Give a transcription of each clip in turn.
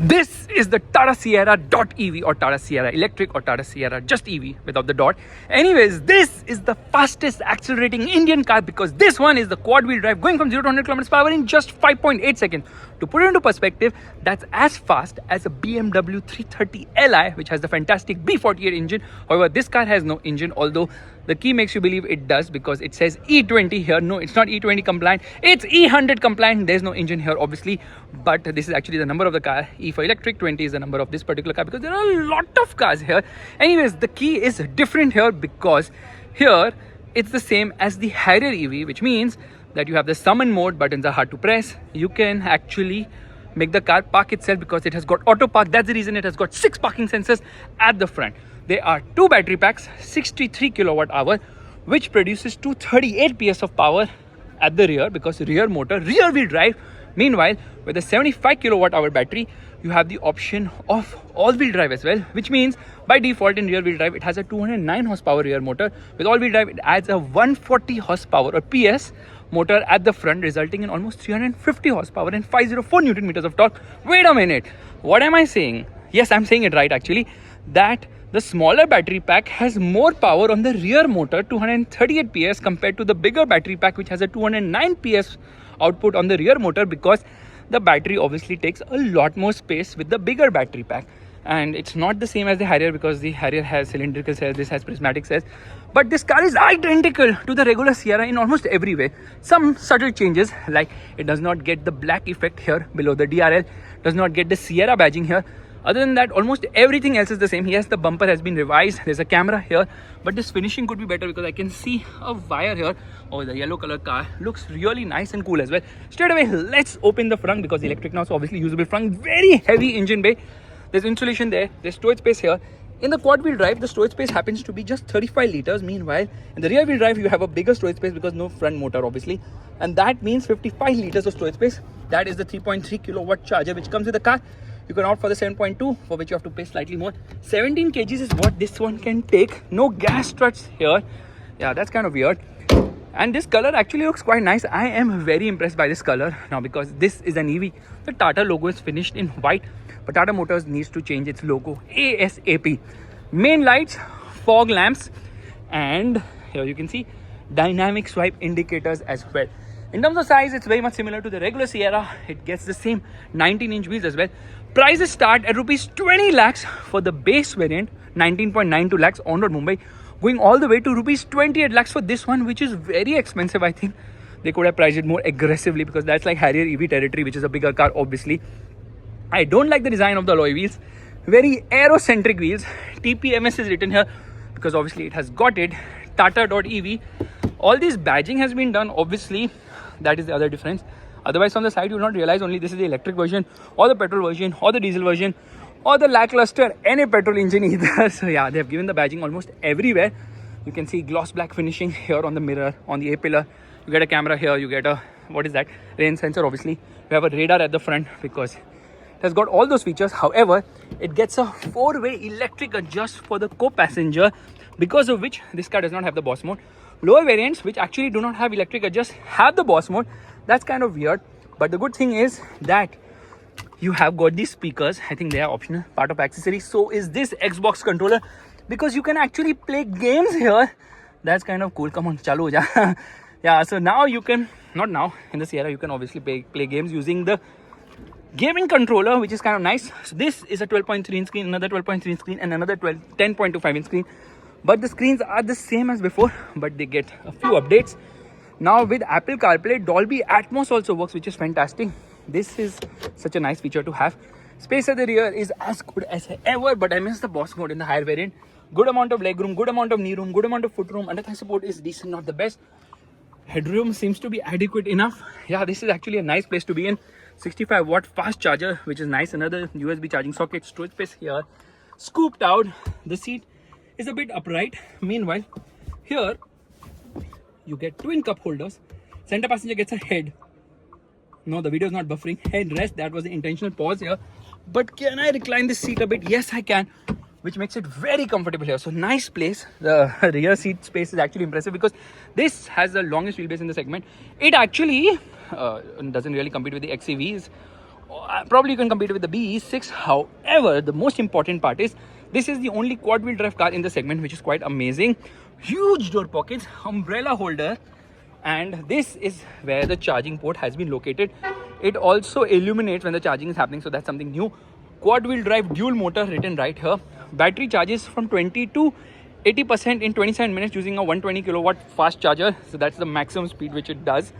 This is the Tata Sierra .EV or Tata Sierra Electric or Tata Sierra just EV without the dot. Anyways, this is the fastest accelerating Indian car because this one is the quad wheel drive going from 0 to 100 kilometers per hour in just 5.8 seconds. To put it into perspective, that's as fast as a BMW 330 Li, which has the fantastic B48 engine. However, this car has no engine, although the key makes you believe it does because it says E20 here. No, it's not E20 compliant, it's E100 compliant. There's no engine here obviously, but this is actually the number of the car. E for electric, 20 is the number of this particular car because there are a lot of cars here. Anyways, the key is different here because here it's the same as the Harrier EV, which means that you have the summon mode. Buttons are hard to press. You can actually make the car park itself because it has got auto park. That's the reason it has got 6 parking sensors at the front. There are 2 battery packs, 63 kilowatt hour, which produces 238 PS of power at the rear because rear motor, rear wheel drive. Meanwhile, with a 75 kilowatt hour battery, you have the option of all-wheel drive as well, which means by default in rear-wheel drive, it has a 209 horsepower rear motor. With all-wheel drive, it adds a 140 horsepower or PS motor at the front, resulting in almost 350 horsepower and 504 Newton meters of torque. Wait a minute, what am I saying? Yes, I'm saying it right actually, that the smaller battery pack has more power on the rear motor, 238 PS, compared to the bigger battery pack, which has a 209 PS output on the rear motor because the battery obviously takes a lot more space with the bigger battery pack. And it's not the same as the Harrier because the Harrier has cylindrical cells, this has prismatic cells, but this car is identical to the regular Sierra in almost every way. Some subtle changes, like it does not get the black effect here below the DRL, does not get the Sierra badging here. Other than that, almost everything else is the same. Yes, the bumper has been revised, there's a camera here, but this finishing could be better because I can see a wire here. Oh, the yellow color car looks really nice and cool as well. Straight away, let's open the front because electric now, so obviously usable front. Very heavy engine bay. There's insulation there, there's storage space here. In the quad wheel drive, the storage space happens to be just 35 liters. Meanwhile, in the rear wheel drive, you have a bigger storage space because no front motor obviously. And that means 55 liters of storage space. That is the 3.3 kilowatt charger which comes with the car. You can opt for the 7.2, for which you have to pay slightly more. 17 kgs is what this one can take. No gas struts here. Yeah, that's kind of weird. And this color actually looks quite nice. I am very impressed by this color now because this is an EV. The Tata logo is finished in white, but Tata Motors needs to change its logo ASAP. Main lights, fog lamps, and here you can see dynamic swipe indicators as well. In terms of size, it's very much similar to the regular Sierra. It gets the same 19-inch wheels as well. Prices start at rupees 20 lakhs for the base variant, 19.92 lakhs on road Mumbai, going all the way to rupees 28 lakhs for this one, which is very expensive. I think they could have priced it more aggressively because that's like Harrier EV territory, which is a bigger car obviously. I don't like the design of the alloy wheels, very aerocentric wheels. TPMS is written here because obviously it has got it. Tata.EV. All this badging has been done obviously. That is the other difference. Otherwise, on the side, you will not realize only this is the electric version or the petrol version or the diesel version or the lackluster any petrol engine either. So yeah, they have given the badging almost everywhere. You can see gloss black finishing here on the mirror, on the A-pillar. You get a camera here, you get a, what is that? Rain sensor obviously. You have a radar at the front because it has got all those features. However, it gets a 4-way electric adjust for the co-passenger, because of which this car does not have the boss mode. Lower variants, which actually do not have electric adjust, have the boss mode. That's kind of weird, but the good thing is that you have got these speakers. I think they are optional, part of accessories. So is this Xbox controller because you can actually play games here. That's kind of cool. Come on, chalo ja. Yeah, so now you can, not now, in the Sierra you can obviously play games using the gaming controller, which is kind of nice. So this is a 12.3 inch screen, another 12.3 inch screen, and another 10.25 inch screen. But the screens are the same as before, but they get a few updates. Now with Apple CarPlay, Dolby Atmos also works, which is fantastic. This is such a nice feature to have. Space at the rear is as good as ever, but I miss the boss mode in the higher variant. Good amount of legroom, good amount of knee room, good amount of foot room. Under thigh support is decent, not the best. Headroom seems to be adequate enough. Yeah, this is actually a nice place to be in. 65 watt fast charger, which is nice. Another USB charging socket, storage space here. Scooped out. The seat is a bit upright. Meanwhile, here you get twin cup holders. Center passenger gets a head. No, the video is not buffering. Headrest, that was the intentional pause here. But can I recline this seat a bit? Yes, I can, which makes it very comfortable here. So nice place. The rear seat space is actually impressive because this has the longest wheelbase in the segment. It actually doesn't really compete with the XEVs Probably you can compete with the BE6. However, the most important part is this is the only quad wheel drive car in the segment, which is quite amazing. Huge door pockets, umbrella holder, and this is where the charging port has been located. It also illuminates when the charging is happening, so that's something new. Quad wheel drive dual motor written right here. Battery charges from 20 to 80% in 27 minutes using a 120 kilowatt fast charger. So that's the maximum speed which it does.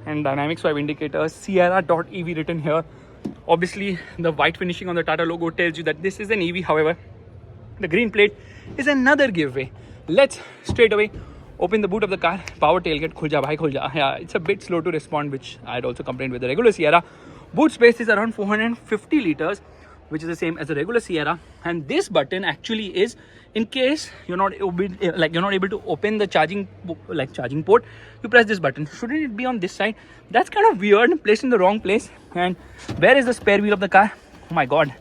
And dynamic swipe indicators, Sierra.ev written here. Obviously, the white finishing on the Tata logo tells you that this is an EV. However, the green plate is another giveaway. Let's straight away open the boot of the car. Power tailgate, khul ja bhai, khul ja. Yeah, it's a bit slow to respond, which I'd also complained with the regular Sierra. Boot space is around 450 liters, which is the same as the regular Sierra. And this button actually is in case you're not able to open the charging port. You press this button. Shouldn't it be on this side? That's kind of weird, placed in the wrong place. And where is the spare wheel of the car? Oh my god,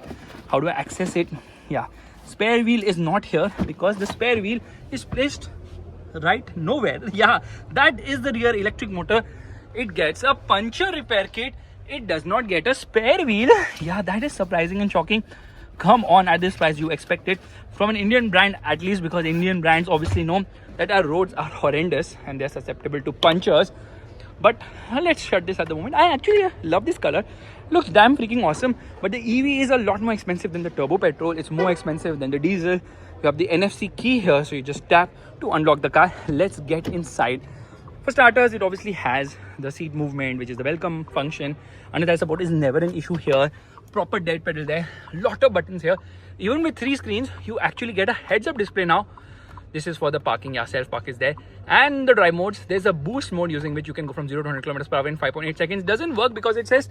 how do I access it? Yeah, spare wheel is not here because the spare wheel is placed right nowhere. Yeah, that is the rear electric motor. It gets a puncture repair kit. It does not get a spare wheel. Yeah, that is surprising and shocking. Come on, at this price you expect it from an Indian brand, at least, because Indian brands obviously know that our roads are horrendous and they're susceptible to punctures. But let's shut this at the moment. I actually love this color. Looks damn freaking awesome. But the EV is a lot more expensive than the turbo petrol. It's more expensive than the diesel. You have the NFC key here, so you just tap to unlock the car. Let's get inside. For starters, it obviously has the seat movement, which is the welcome function. Under-thigh support is never an issue here. Proper dead pedal there. Lot of buttons here. Even with 3 screens, you actually get a heads-up display now. This is for the parking. Yeah, self-park is there. And the drive modes. There's a boost mode using which you can go from 0 to 100 kilometers per hour in 5.8 seconds. Doesn't work because it says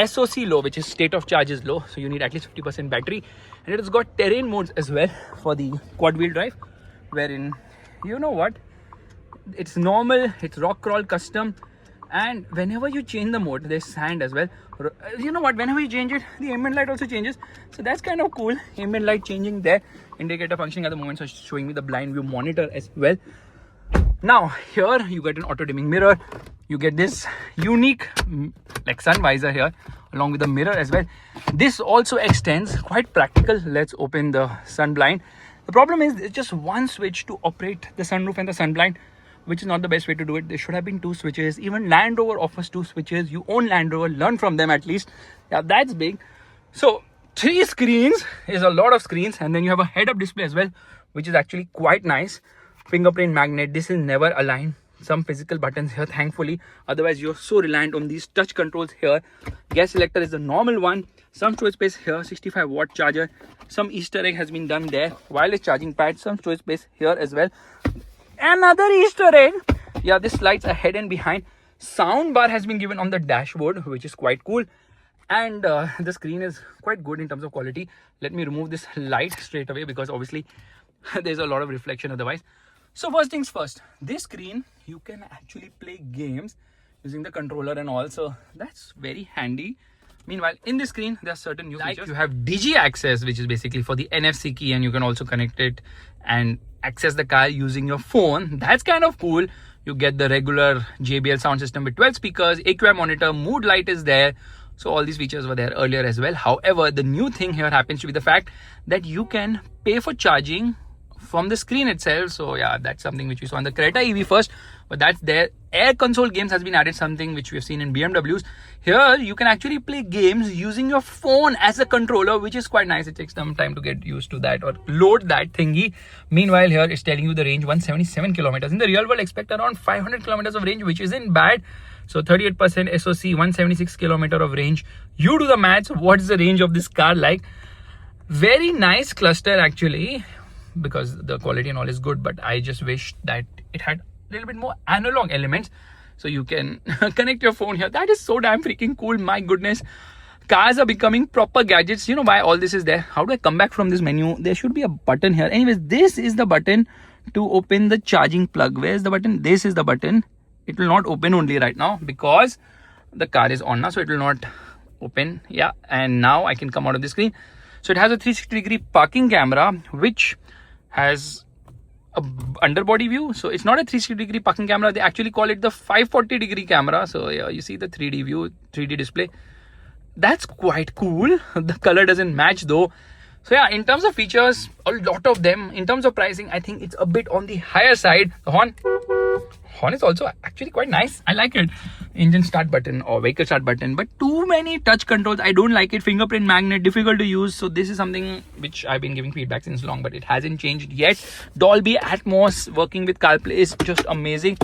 SOC low, which is state of charge is low. So you need at least 50% battery. And it has got terrain modes as well for the quad wheel drive, wherein, you know what, it's normal, it's rock crawl, custom, and whenever you change the mode, there's sand as well. You know what, whenever you change it, the ambient light also changes, so that's kind of cool. Ambient light changing there, indicator functioning at the moment, so it's showing me the blind view monitor as well. Now here you get an auto dimming mirror. You get this unique like sun visor here along with the mirror as well. This also extends, quite practical. Let's open the sun blind. The problem is it's just one switch to operate the sunroof and the sun blind, which is not the best way to do it. There should have been 2 switches. Even Land Rover offers 2 switches. You own Land Rover, learn from them at least. Yeah, that's big. So 3 screens is a lot of screens, and then you have a head-up display as well, which is actually quite nice. Fingerprint magnet. This is never aligned. Some physical buttons here, thankfully. Otherwise, you're so reliant on these touch controls here. Gas selector is the normal one. Some storage space here, 65-watt charger. Some Easter egg has been done there. Wireless charging pad, some storage space here as well. Another Easter egg. Yeah, this slides ahead and behind. Sound bar has been given on the dashboard, which is quite cool. And the screen is quite good in terms of quality. Let me remove this light straight away because obviously there's a lot of reflection otherwise. So first things first, this screen, you can actually play games using the controller and all. So that's very handy. Meanwhile, in this screen, there are certain new features. You have Digi Access, which is basically for the NFC key, and you can also connect it and access the car using your phone. That's kind of cool. You get the regular JBL sound system with 12 speakers, AQI monitor, mood light is there. So all these features were there earlier as well. However, the new thing here happens to be the fact that you can pay for charging from the screen itself. So yeah, that's something which we saw on the Creta EV first, but that's there. Air console games has been added, something which we have seen in BMWs. Here you can actually play games using your phone as a controller, which is quite nice. It takes some time to get used to that or load that thingy. Meanwhile, here it's telling you the range 177 kilometers. In the real world, expect around 500 kilometers of range, which isn't bad. So 38% SOC, 176 kilometer of range. You do the maths. What is the range of this car like? Very nice cluster actually, because the quality and all is good, but I just wish that it had a little bit more analog elements, so you can connect your phone here. That is so damn freaking cool. My goodness, cars are becoming proper gadgets. You know why all this is there? How do I come back from this menu? There should be a button here. Anyways, this is the button to open the charging plug. Where's the button? This is the button. It will not open only right now because the car is on now, so it will not open. Yeah, and now I can come out of the screen. So it has a 360-degree parking camera, which has a underbody view. So it's not a 360-degree parking camera. They actually call it the 540-degree camera. So yeah, you see the 3D view, 3D display. that's quite cool. The color doesn't match though. So yeah, in terms of features, a lot of them. In terms of pricing, I think it's a bit on the higher side. The horn is also actually quite nice. I like it. Engine start button or vehicle start button, but too many touch controls. I don't like it. Fingerprint magnet, difficult to use. So this is something which I've been giving feedback since long, but it hasn't changed yet. Dolby Atmos working with CarPlay is just amazing.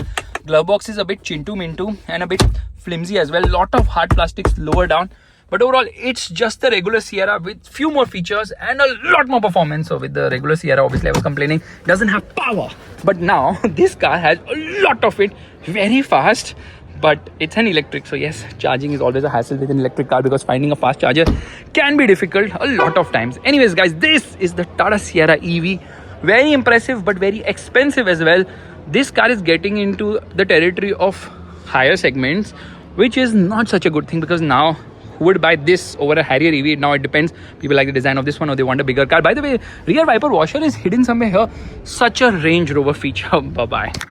Glove box is a bit chintu mintu and a bit flimsy as well. Lot of hard plastics lower down. But overall, it's just the regular Sierra with few more features and a lot more performance. So with the regular Sierra, obviously I was complaining, doesn't have power. But now this car has a lot of it, very fast. But it's an electric, so yes, charging is always a hassle with an electric car because finding a fast charger can be difficult a lot of times. Anyways, guys, this is the Tata Sierra EV. Very impressive, but very expensive as well. This car is getting into the territory of higher segments, which is not such a good thing because now who would buy this over a Harrier EV? Now it depends. People like the design of this one or they want a bigger car. By the way, rear wiper washer is hidden somewhere here. Such a Range Rover feature. Bye-bye.